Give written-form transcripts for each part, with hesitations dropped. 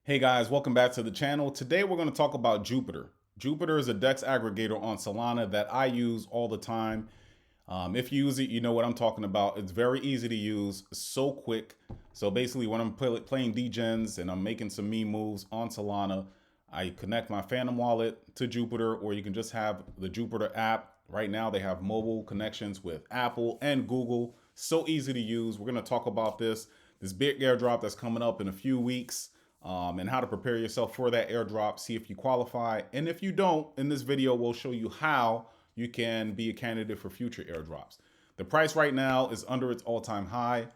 Hey guys, welcome back to the channel. Today we're going to talk about Jupiter. Jupiter is a DEX aggregator on Solana that I use all the time. If you use it, you know what I'm talking about. It's very easy to use, so quick. So basically when I'm playing degens and I'm making some meme moves on Solana, I connect my Phantom wallet to Jupiter, or you can just have the Jupiter app. Right now they have mobile connections with Apple and Google. So easy to use. We're going to talk about this big airdrop that's coming up in a few weeks. And how to prepare yourself for that airdrop, see if you qualify. And if you don't, in this video, we'll show you how you can be a candidate for future airdrops. The price right now is under its all-time high.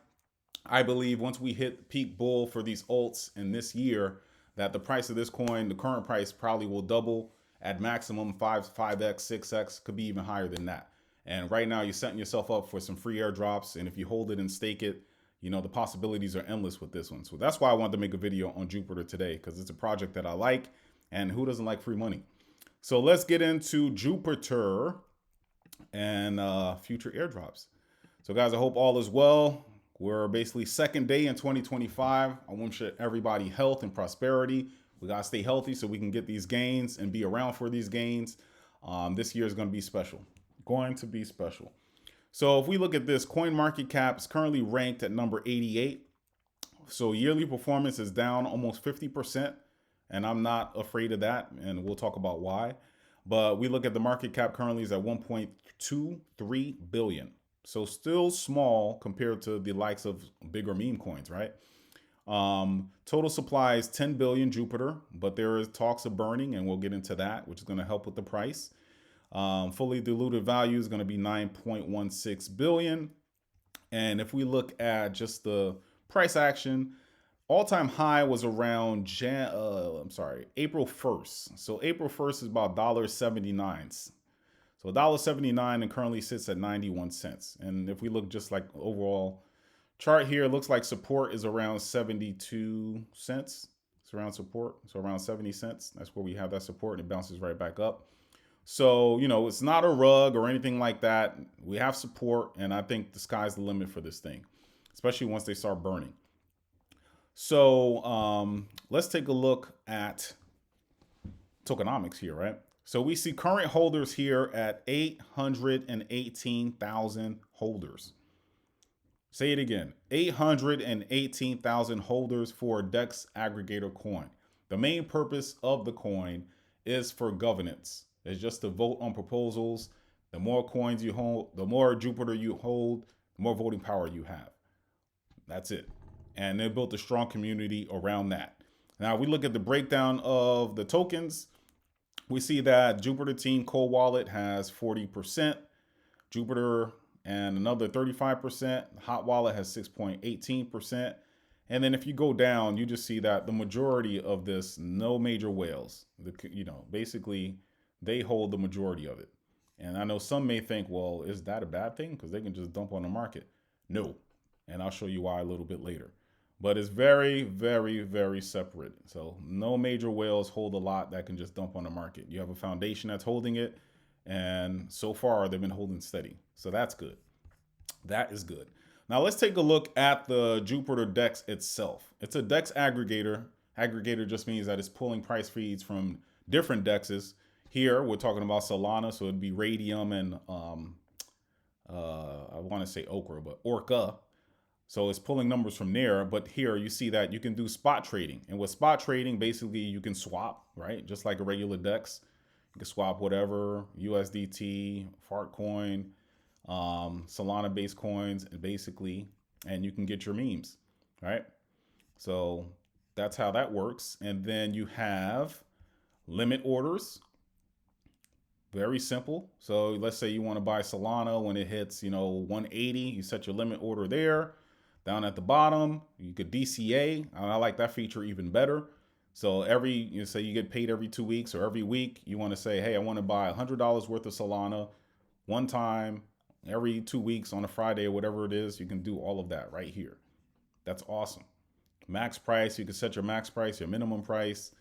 I believe once we hit peak bull for these alts in this year, that the price of this coin, the current price, probably will double at maximum 5x, 6x, could be even higher than that. And right now you're setting yourself up for some free airdrops. And if you hold it and stake it, you know, the possibilities are endless with this one. So that's why I wanted to make a video on Jupiter today, because it's a project that I like, and who doesn't like free money? So let's get into Jupiter and future airdrops. So guys, I hope all is well. We're basically second day in 2025. I wish everybody health and prosperity. We got to stay healthy so we can get these gains and be around for these gains. This year is going to be special. Going to be special. So if we look at this, coin market cap is currently ranked at number 88. So yearly performance is down almost 50%. And I'm not afraid of that. And we'll talk about why. But we look at the market cap currently is at 1.23 billion. So still small compared to the likes of bigger meme coins, right? Total supply is 10 billion Jupiter, but there is talks of burning, and we'll get into that, which is going to help with the price. Fully diluted value is going to be 9.16 billion. And if we look at just the price action, all-time high was around April 1st. So April 1st is about $1.79. So $1.79 and currently sits at 91 cents. And if we look just like overall chart here, it looks like support is around 72 cents. It's around support. So around 70 cents. That's where we have that support, and it bounces right back up. So, you know, it's not a rug or anything like that. We have support, and I think the sky's the limit for this thing, especially once they start burning. So let's take a look at tokenomics here, right? So we see current holders here at 818,000 holders. Say it again, 818,000 holders for a DEX aggregator coin. The main purpose of the coin is for governance. It's just to vote on proposals. The more coins you hold, the more Jupiter you hold, the more voting power you have. That's it. And they built a strong community around that. Now we look at the breakdown of the tokens. We see that Jupiter Team Cold Wallet has 40%, Jupiter and another 35%. Hot Wallet has 6.18%. And then if you go down, you just see that the majority of this, no major whales. Basically they hold the majority of it. And I know some may think, well, is that a bad thing? Because they can just dump on the market. No. And I'll show you why a little bit later. But it's very, very, very separate. So no major whales hold a lot that can just dump on the market. You have a foundation that's holding it. And so far, they've been holding steady. So that's good. That is good. Now let's take a look at the Jupiter DEX itself. It's a DEX aggregator. Aggregator just means that it's pulling price feeds from different DEXs. Here, we're talking about Solana, so it'd be Radium and I want to say Okra, but Orca. So it's pulling numbers from there. But here you see that you can do spot trading. And with spot trading, basically you can swap, right? Just like a regular DEX. You can swap whatever, USDT, Fartcoin, Solana-based coins, and basically, and you can get your memes, right? So that's how that works. And then you have limit orders. Very simple. So let's say you want to buy Solana when it hits, 180, you set your limit order there. Down at the bottom, you could DCA. I like that feature even better. So say you get paid every 2 weeks or every week, you want to say, hey, I want to buy $100 worth of Solana one time every 2 weeks on a Friday or whatever it is. You can do all of that right here. That's awesome. Max price, you can set your max price, your minimum price.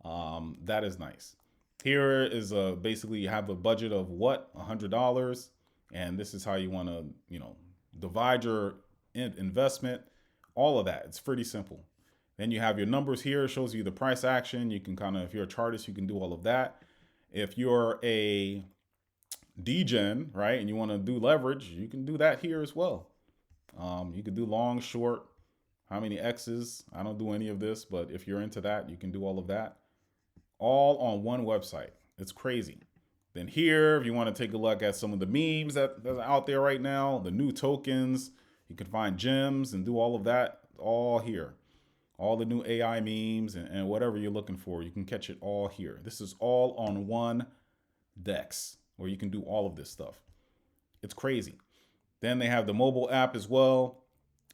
That is nice. Here is basically you have a budget of what? $100. And this is how you want to, divide your investment, all of that. It's pretty simple. Then you have your numbers here. It shows you the price action. You can kind of, if you're a chartist, you can do all of that. If you're a degen, right, and you want to do leverage, you can do that here as well. You can do long, short, how many X's. I don't do any of this, but if you're into that, you can do all of that. All on one website. It's crazy. Then here, if you want to take a look at some of the memes that are out there right now, the new tokens, you can find gems and do all of that all here. All the new AI memes and whatever you're looking for, you can catch it all here. This is all on one DEX where you can do all of this stuff. It's crazy. Then they have the mobile app as well.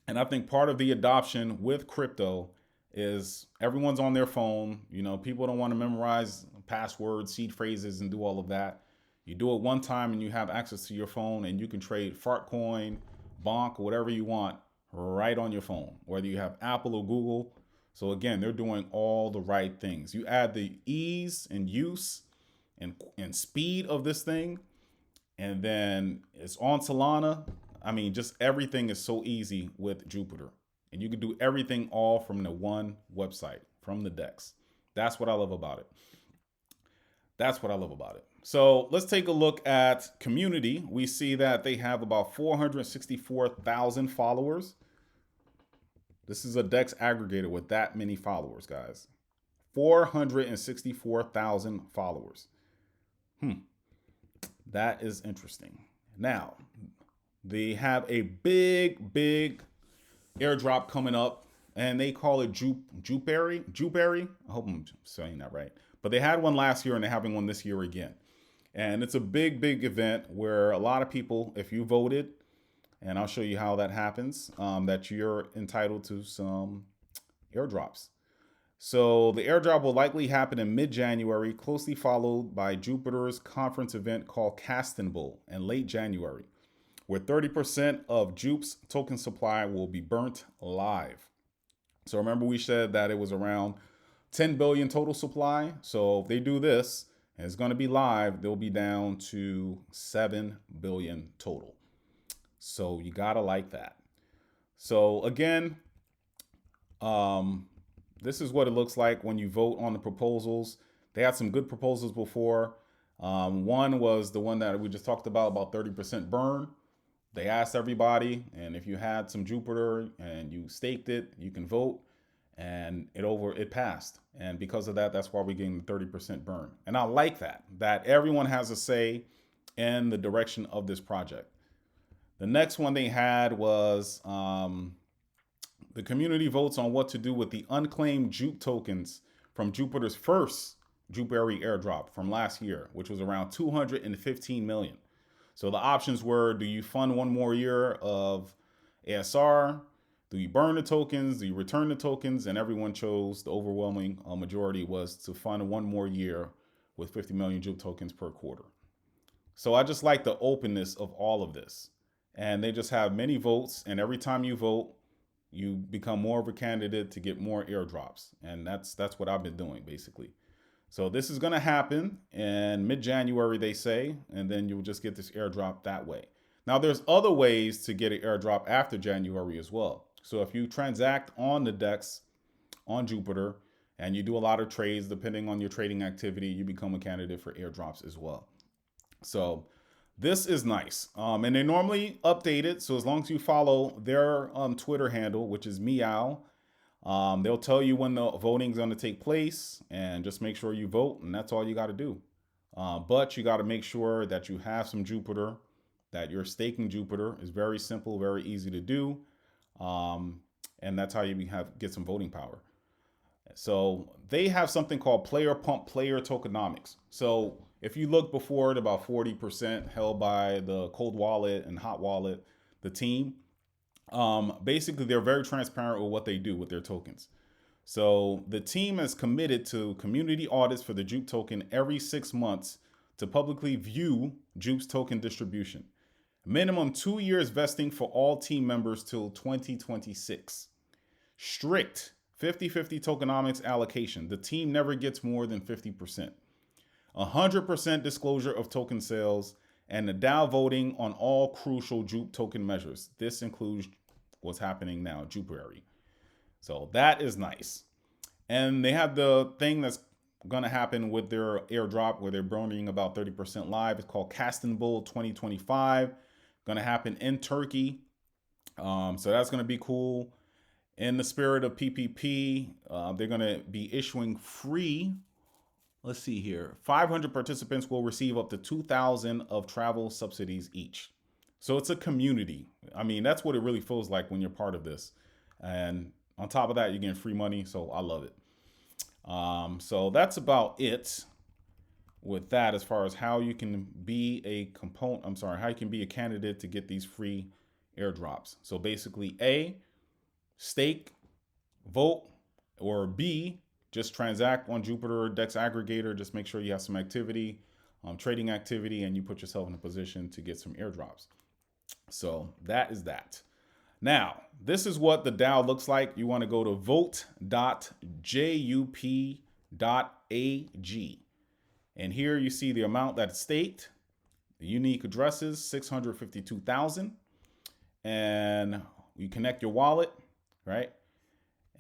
And I think part of the adoption with crypto is everyone's on their phone. You know, people don't want to memorize passwords, seed phrases, and do all of that. You do it one time and you have access to your phone and you can trade Fartcoin, Bonk, whatever you want right on your phone, whether you have Apple or Google. So again, they're doing all the right things. You add the ease and use and speed of this thing, and then it's on Solana. I mean, just everything is so easy with Jupiter. And you can do everything all from the one website, from the DEX. That's what I love about it. That's what I love about it. So let's take a look at community. We see that they have about 464,000 followers. This is a DEX aggregator with that many followers, guys. 464,000 followers. That is interesting. Now, they have a big airdrop coming up, and they call it Jupeberry. I hope I'm saying that right. But they had one last year, and they're having one this year again. And it's a big event where a lot of people, if you voted, and I'll show you how that happens, that you're entitled to some airdrops. So the airdrop will likely happen in mid-January, closely followed by Jupiter's conference event called Castenbull in late January, where 30% of Jupe's token supply will be burnt live. So remember we said that it was around 10 billion total supply. So if they do this and it's going to be live, they'll be down to 7 billion total. So you got to like that. So again, this is what it looks like when you vote on the proposals. They had some good proposals before. One was the one that we just talked about 30% burn. They asked everybody, and if you had some Jupiter and you staked it, you can vote, and it passed. And because of that, that's why we're getting the 30% burn. And I like that everyone has a say in the direction of this project. The next one they had was the community votes on what to do with the unclaimed Jupe tokens from Jupiter's first Jupeberry airdrop from last year, which was around 215 million. So the options were, do you fund one more year of ASR? Do you burn the tokens? Do you return the tokens? And everyone chose, the overwhelming majority was to fund one more year with 50 million Jupe tokens per quarter. So I just like the openness of all of this. And they just have many votes, and every time you vote, you become more of a candidate to get more airdrops. And that's what I've been doing, basically. So this is going to happen in mid-January, they say, and then you'll just get this airdrop that way. Now, there's other ways to get an airdrop after January as well. So if you transact on the DEX, on Jupiter, and you do a lot of trades, depending on your trading activity, you become a candidate for airdrops as well. So this is nice. And they normally update it. So as long as you follow their Twitter handle, which is Meow, they'll tell you when the voting is going to take place, and just make sure you vote. And that's all you got to do. But you got to make sure that you have some Jupiter, that you're staking Jupiter. Is very simple, very easy to do. And that's how you get some voting power. So they have something called player pump player tokenomics. So if you look before at about 40% held by the cold wallet and hot wallet, the team, basically they're very transparent with what they do with their tokens. So the team is committed to community audits for the Jupe token every 6 months to publicly view Jupe's token distribution. Minimum 2 years vesting for all team members till 2026. Strict 50-50 tokenomics allocation. The team never gets more than 50%. 100% disclosure of token sales, and the DAO voting on all crucial Jupe token measures. This includes what's happening now, Jupeberry. So that is nice. And they have the thing that's going to happen with their airdrop where they're burning about 30% live. It's called Casting Bull 2025. Going to happen in Turkey. So that's going to be cool. In the spirit of PPP, they're going to be issuing free. Let's see here. 500 participants will receive up to 2,000 of travel subsidies each. So it's a community. I mean, that's what it really feels like when you're part of this. And on top of that, you're getting free money. So I love it. So that's about it with that as far as how you can be a component. I'm sorry, how you can be a candidate to get these free airdrops. So basically, A, stake, vote, or B, just transact on Jupiter Dex Aggregator. Just make sure you have some activity, trading activity, and you put yourself in a position to get some airdrops. So that is that. Now, this is what the DAO looks like. You want to go to vote.jup.ag. And here you see the amount that's staked, the unique addresses, 652,000. And you connect your wallet, right?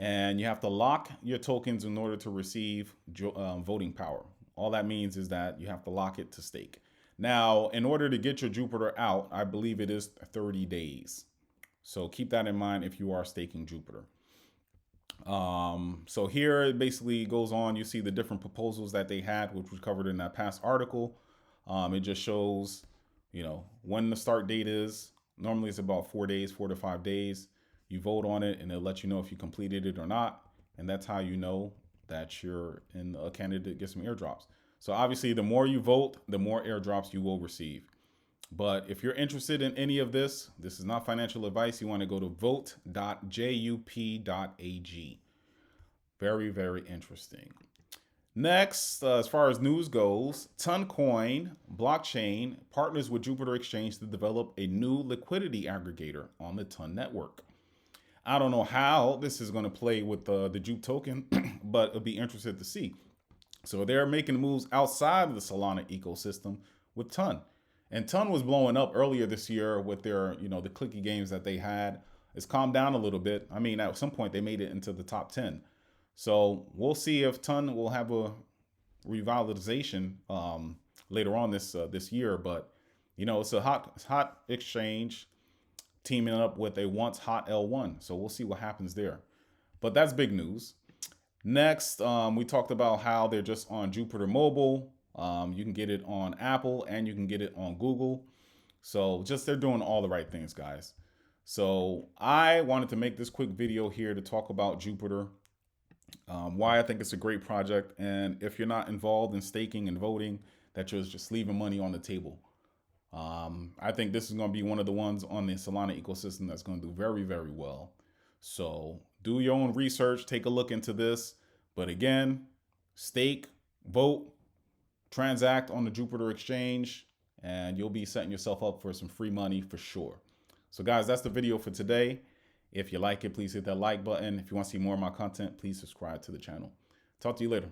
And you have to lock your tokens in order to receive voting power. All that means is that you have to lock it to stake. Now, in order to get your Jupiter out, I believe it is 30 days. So keep that in mind if you are staking Jupiter. So here it basically goes on. You see the different proposals that they had, which was covered in that past article. It just shows, when the start date is. Normally it's about 4 days, 4 to 5 days. You vote on it and it'll let you know if you completed it or not. And that's how you know that you're in a candidate to get some airdrops. So obviously the more you vote, the more airdrops you will receive. But if you're interested in any of this, this is not financial advice. You want to go to vote.jup.ag. Very, very interesting. Next, as far as news goes, Toncoin blockchain partners with Jupiter Exchange to develop a new liquidity aggregator on the Ton network. I don't know how this is going to play with the Jupe token, but it'll be interesting to see. So they're making moves outside of the Solana ecosystem with Ton. And Ton was blowing up earlier this year with their, the clicky games that they had. It's calmed down a little bit. I mean, at some point they made it into the top 10. So we'll see if Ton will have a revitalization later on this year. But, it's a hot exchange teaming up with a once hot L1. So we'll see what happens there. But that's big news. Next, we talked about how they're just on Jupiter Mobile. You can get it on Apple and you can get it on Google. So they're doing all the right things, guys. So I wanted to make this quick video here to talk about Jupiter, why I think it's a great project. And if you're not involved in staking and voting, that you're just leaving money on the table. I think this is going to be one of the ones on the Solana ecosystem that's going to do very, very well. So do your own research, take a look into this. But again, stake, vote, transact on the Jupiter Exchange, and you'll be setting yourself up for some free money for sure. So guys, that's the video for today. If you like it, please hit that like button. If you want to see more of my content, please subscribe to the channel. Talk to you later.